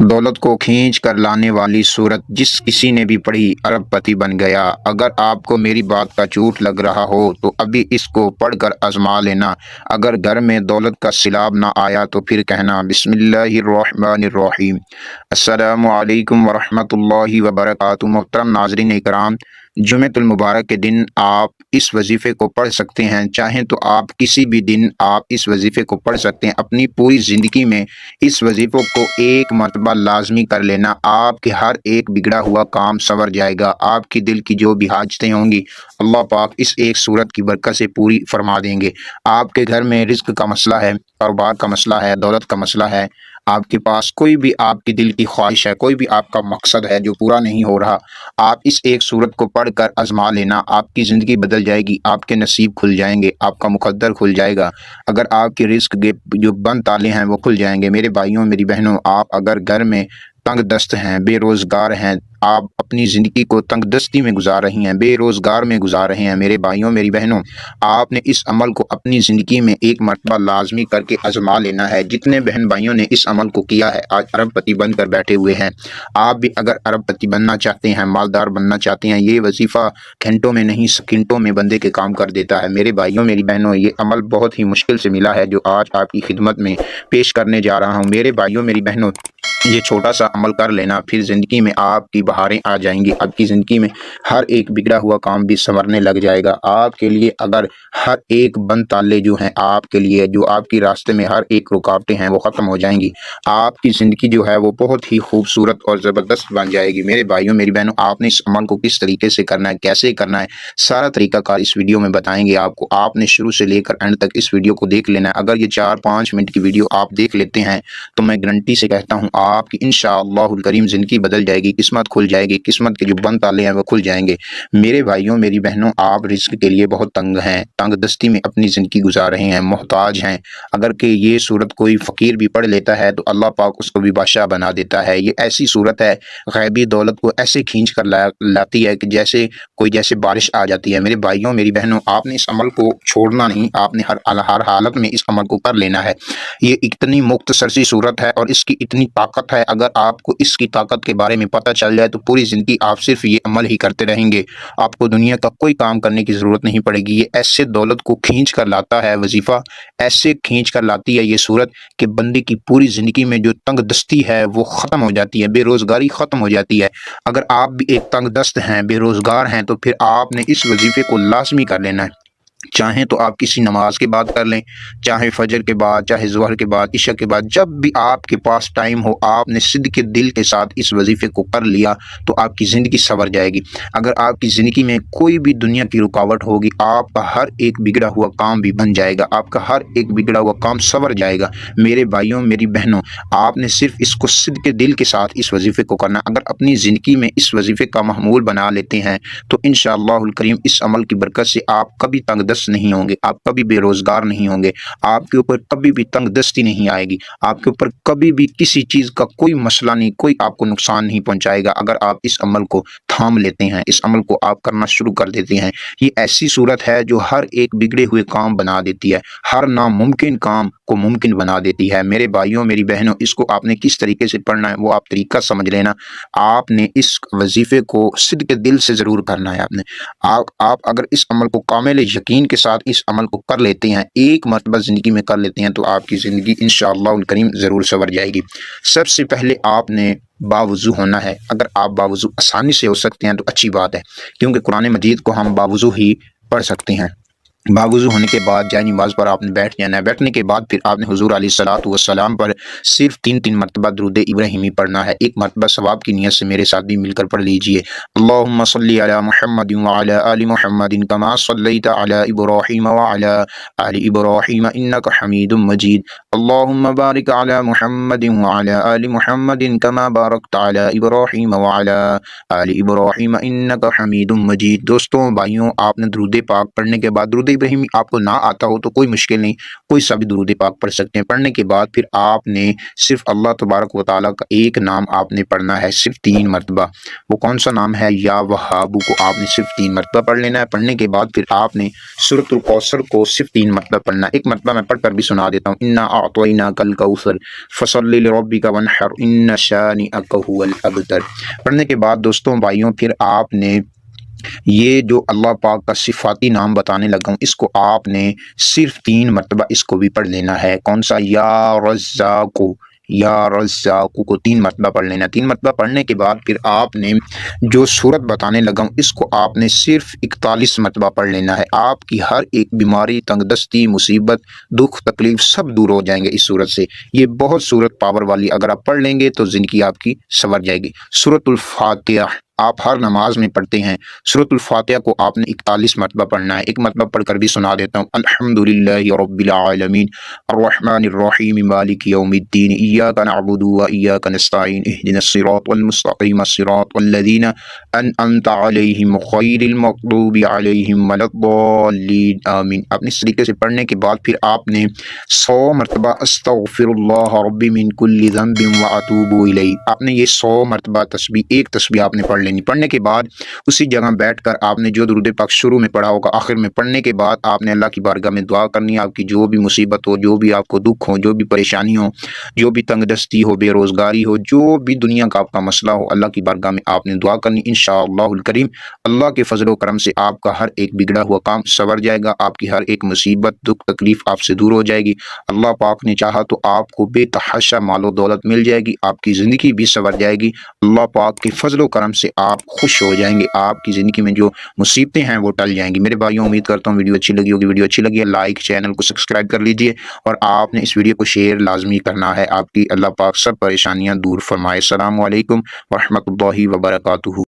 دولت کو کھینچ کر لانے والی صورت جس کسی نے بھی پڑھی ارب پتی بن گیا۔ اگر آپ کو میری بات کا جھوٹ لگ رہا ہو تو ابھی اس کو پڑھ کر آزما لینا۔ اگر گھر میں دولت کا سیلاب نہ آیا تو پھر کہنا بسم اللہ الرحمن الرحیم۔ السلام علیکم ورحمۃ اللہ وبرکاتہ۔ محترم ناظرین اکرام، جمعۃ المبارک کے دن آپ اس وظیفے کو پڑھ سکتے ہیں۔ چاہیں تو آپ کسی بھی دن آپ اس وظیفے کو پڑھ سکتے ہیں۔ اپنی پوری زندگی میں اس وظیفوں کو ایک مرتبہ لازمی کر لینا۔ آپ کے ہر ایک بگڑا ہوا کام سنور جائے گا۔ آپ کی دل کی جو بھی حاجتیں ہوں گی اللہ پاک اس ایک صورت کی برکت سے پوری فرما دیں گے۔ آپ کے گھر میں رزق کا مسئلہ ہے، کاروبار کا مسئلہ ہے، دولت کا مسئلہ ہے، آپ کے پاس کوئی بھی آپ کی دل کی خواہش ہے، کوئی بھی آپ کا مقصد ہے جو پورا نہیں ہو رہا، آپ اس ایک صورت کو پڑھ کر آزما لینا۔ آپ کی زندگی بدل جائے گی، آپ کے نصیب کھل جائیں گے، آپ کا مقدر کھل جائے گا۔ اگر آپ کے رزق کے جو بند تالے ہیں وہ کھل جائیں گے۔ میرے بھائیوں میری بہنوں، آپ اگر گھر میں تنگ دست ہیں، بے روزگار ہیں، آپ اپنی زندگی کو تنگ دستی میں گزار رہی ہیں، بے روزگار میں گزار رہے ہیں، میرے بھائیوں میری بہنوں، آپ نے اس عمل کو اپنی زندگی میں ایک مرتبہ لازمی کر کے آزما لینا ہے۔ جتنے بہن بھائیوں نے اس عمل کو کیا ہے آج ارب پتی بن کر بیٹھے ہوئے ہیں۔ آپ بھی اگر ارب پتی بننا چاہتے ہیں، مالدار بننا چاہتے ہیں، یہ وظیفہ گھنٹوں میں نہیں سیکنڈوں میں بندے کے کام کر دیتا ہے۔ میرے بھائیوں میری بہنوں، یہ عمل بہت ہی مشکل سے ملا ہے جو آج آپ کی خدمت میں پیش کرنے جا رہا ہوں۔ میرے بھائیوں میری بہنوں، یہ چھوٹا سا عمل کر لینا، پھر زندگی میں آپ کی بہاریں آ جائیں گی۔ آپ کی زندگی میں ہر ایک بگڑا ہوا کام بھی سنورنے لگ جائے گا۔ آپ کے لیے اگر ہر ایک بند تالے جو ہیں آپ کے لیے، جو آپ کی راستے میں ہر ایک رکاوٹیں ہیں وہ ختم ہو جائیں گی۔ آپ کی زندگی جو ہے وہ بہت ہی خوبصورت اور زبردست بن جائے گی۔ میرے بھائیوں میری بہنوں، آپ نے اس عمل کو کس طریقے سے کرنا ہے، کیسے کرنا ہے، سارا طریقہ کار اس ویڈیو میں بتائیں گے آپ کو۔ آپ نے شروع سے لے کر اینڈ تک اس ویڈیو کو دیکھ لینا ہے۔ اگر یہ 4-5 منٹ کی ویڈیو آپ دیکھ لیتے ہیں تو میں گارنٹی سے کہتا ہوں آپ کی انشاءاللہ الکریم زندگی بدل جائے گی، قسمت کھل جائے گی، قسمت کے جو بند تالے ہیں وہ کھل جائیں گے۔ میرے بھائیوں میری بہنوں، آپ رزق کے لیے بہت تنگ ہیں، تنگ دستی میں اپنی زندگی گزار رہے ہیں، محتاج ہیں۔ اگر کہ یہ صورت کوئی فقیر بھی پڑھ لیتا ہے تو اللہ پاک اس کو بھی بادشاہ بنا دیتا ہے۔ یہ ایسی صورت ہے غیبی دولت کو ایسے کھینچ کر لاتی ہے کہ جیسے بارش آ جاتی ہے۔ میرے بھائیوں میری بہنوں، آپ نے اس عمل کو چھوڑنا نہیں، آپ نے ہر حالت میں اس عمل کو کر لینا ہے۔ یہ اتنی مختصر سی صورت ہے اور اس کی اتنی طاقت ہے، اگر آپ کو اس کی طاقت کے بارے میں پتہ چل جائے تو پوری زندگی آپ صرف یہ عمل ہی کرتے رہیں گے۔ آپ کو دنیا کا کوئی کام کرنے کی ضرورت نہیں پڑے گی۔ یہ ایسے دولت کو کھینچ کر لاتا ہے وظیفہ، ایسے کھینچ کر لاتی ہے یہ صورت کہ بندے کی پوری زندگی میں جو تنگ دستی ہے وہ ختم ہو جاتی ہے، بے روزگاری ختم ہو جاتی ہے۔ اگر آپ بھی ایک تنگ دست ہیں، بے روزگار ہیں، تو پھر آپ نے اس وظیفے کو لازمی کر لینا ہے۔ چاہیں تو آپ کسی نماز کے بعد کر لیں، چاہے فجر کے بعد، چاہے ظہر کے بعد، عشاء کے بعد، جب بھی آپ کے پاس ٹائم ہو، آپ نے صدق دل کے ساتھ اس وظیفے کو کر لیا تو آپ کی زندگی سنور جائے گی۔ اگر آپ کی زندگی میں کوئی بھی دنیا کی رکاوٹ ہوگی، آپ کا ہر ایک بگڑا ہوا کام بھی بن جائے گا، آپ کا ہر ایک بگڑا ہوا کام سنور جائے گا۔ میرے بھائیوں میری بہنوں، آپ نے صرف اس کو صدق دل کے ساتھ اس وظیفے کو کرنا۔ اگر اپنی زندگی میں اس وظیفے کا معمول بنا لیتے ہیں تو انشاءاللہ الکریم اس عمل کی برکت سے آپ کبھی تنگ دست نہیں ہوں گے، آپ کبھی بے روزگار نہیں ہوں گے، آپ کے اوپر کبھی بھی تنگ دستی نہیں آئے گی، آپ کے اوپر کبھی بھی کسی چیز کا کوئی مسئلہ نہیں، کوئی آپ کو نقصان نہیں پہنچائے گا اگر آپ اس عمل کو تھام لیتے ہیں، اس عمل کو آپ کرنا شروع کر دیتے ہیں۔ یہ ایسی صورت ہے جو ہر ایک بگڑے ہوئے کام بنا دیتی ہے، ہر ناممکن کام کو ممکن بنا دیتی ہے۔ میرے بھائیوں میری بہنوں، اس کو آپ نے کس طریقے سے پڑھنا ہے وہ آپ طریقہ سمجھ لینا۔ آپ نے اس وظیفے کو صدق دل سے ضرور کرنا ہے۔ آپ اگر اس عمل کو کامل یقین کے ساتھ اس عمل کو کر لیتے ہیں، ایک مرتبہ زندگی میں کر لیتے ہیں، تو آپ کی زندگی انشاءاللہ الکریم ضرور سنور جائے گی۔ سب سے پہلے آپ نے باوضو ہونا ہے۔ اگر آپ باوضو آسانی سے ہو سکتے ہیں تو اچھی بات ہے، کیونکہ قرآن مجید کو ہم باوضو ہی پڑھ سکتے ہیں۔ باوضو ہونے کے بعد جائے نماز پر آپ نے بیٹھ جانا ہے۔ بیٹھنے کے بعد پھر آپ نے حضور علیہ الصلوۃ والسلام پر صرف 3 مرتبہ درود ابراہیمی پڑھنا ہے۔ ایک مرتبہ ثواب کی نیت سے میرے ساتھ بھی مل کر پڑھ لیجئے۔ اللہم صلی علی محمد وعلی آل محمد کما صلیت علی ابراہیم وعلی آل ابراہیم انک حمید مجید۔ اللہم بارک علی محمد وعلی آل محمد کما بارکت علی ابراہیم وعلی آل ابراہیم انک حمید مجید۔ دوستوں بھائیوں، آپ نے درود پاک پڑھنے کے بعد درود ابراہیمی آپ کو نہ آتا ہو تو کوئی مشکل نہیں، کوئی سا بھی درود پاک پڑھ سکتے ہیں۔ پڑھنے کے بعد پھر آپ نے صرف اللہ تبارک و تعالیٰ کا ایک نام آپ نے پڑھنا ہے صرف 3 مرتبہ۔ وہ کون سا نام ہے؟ یا وہابو کو آپ نے صرف 3 مرتبہ پڑھ لینا ہے۔ پڑھنے کے بعد پھر آپ نے سورۃ الکوثر کو صرف 3 مرتبہ پڑھنا ہے۔ ایک مرتبہ میں پڑھ کر بھی سنا دیتا ہوں، انا اعطیناک الکوثر فصلی لربک وانحر ان شانئک ھو الابتر۔ پڑھنے کے بعد دوستوں بھائیوں پھر آپ نے یہ جو اللہ پاک کا صفاتی نام بتانے لگا ہوں اس کو آپ نے صرف 3 مرتبہ اس کو بھی پڑھ لینا ہے۔ کون سا؟ یا رزاق، یا رزاق کو 3 مرتبہ پڑھ لینا ہے۔ 3 مرتبہ پڑھنے کے بعد پھر آپ نے جو صورت بتانے لگا ہوں اس کو آپ نے صرف 41 مرتبہ پڑھ لینا ہے۔ آپ کی ہر ایک بیماری، تنگ دستی، مصیبت، دکھ، تکلیف سب دور ہو جائیں گے اس صورت سے۔ یہ بہت صورت پاور والی، اگر آپ پڑھ لیں گے تو زندگی آپ کی سنور جائے گی۔ سورۃ الفاتحہ آپ ہر نماز میں پڑھتے ہیں، سورۃ الفاتحہ کو آپ نے 41 مرتبہ پڑھنا ہے۔ ایک مرتبہ پڑھ کر بھی سنا دیتا ہوں، الحمدللہ رب العالمین الرحمن الرحیم مالک یوم الدین ایاک نعبد و ایاک نستعین اہدنا الصراط المستقیم صراط الذین انعمت علیہم غیر المغضوب علیہم ولا الضالین آمین۔ اپنے اس طریقے سے پڑھنے کے بعد پھر آپ نے 100 مرتبہ استغفر اللہ ربی من کل ذنب واتوب الیہ، آپ نے یہ 100 مرتبہ تسبیح، ایک تسبیح آپ نے پڑھ لینی۔ پڑھنے کے بعد اسی جگہ بیٹھ کر آپ نے جو درود پاک شروع میں پڑھا ہوگا آخر میں پڑھنے کے بعد آپ نے اللہ کی بارگاہ میں دعا کرنی ہے۔ آپ کی جو بھی مصیبت ہو، جو بھی آپ کو دکھ ہو، جو بھی پریشانی ہو، جو بھی تنگ دستی ہو، بے روزگاری ہو، جو بھی دنیا کا آپ کا مسئلہ ہو، اللہ کی بارگاہ میں آپ نے دعا کرنی۔ انشاءاللہ الکریم اللہ کے فضل و کرم سے آپ کا ہر ایک بگڑا ہوا کام سنور جائے گا، آپ کی ہر ایک مصیبت، دکھ، تکلیف آپ سے دور ہو جائے گی۔ اللہ پاک نے چاہا تو آپ کو بے تحاشا مال و دولت مل جائے گی، آپ کی زندگی بھی سنور جائے گی۔ اللہ پاک کے فضل و کرم سے آپ خوش ہو جائیں گے، آپ کی زندگی میں جو مصیبتیں ہیں وہ ٹل جائیں گی۔ میرے بھائیوں امید کرتا ہوں ویڈیو اچھی لگی ہوگی۔ ویڈیو اچھی لگی ہے لائک، چینل کو سبسکرائب کر لیجئے اور آپ نے اس ویڈیو کو شیئر لازمی کرنا ہے۔ آپ کی اللہ پاک سب پریشانیاں دور فرمائے۔ السلام علیکم ورحمۃ اللہ وبرکاتہ۔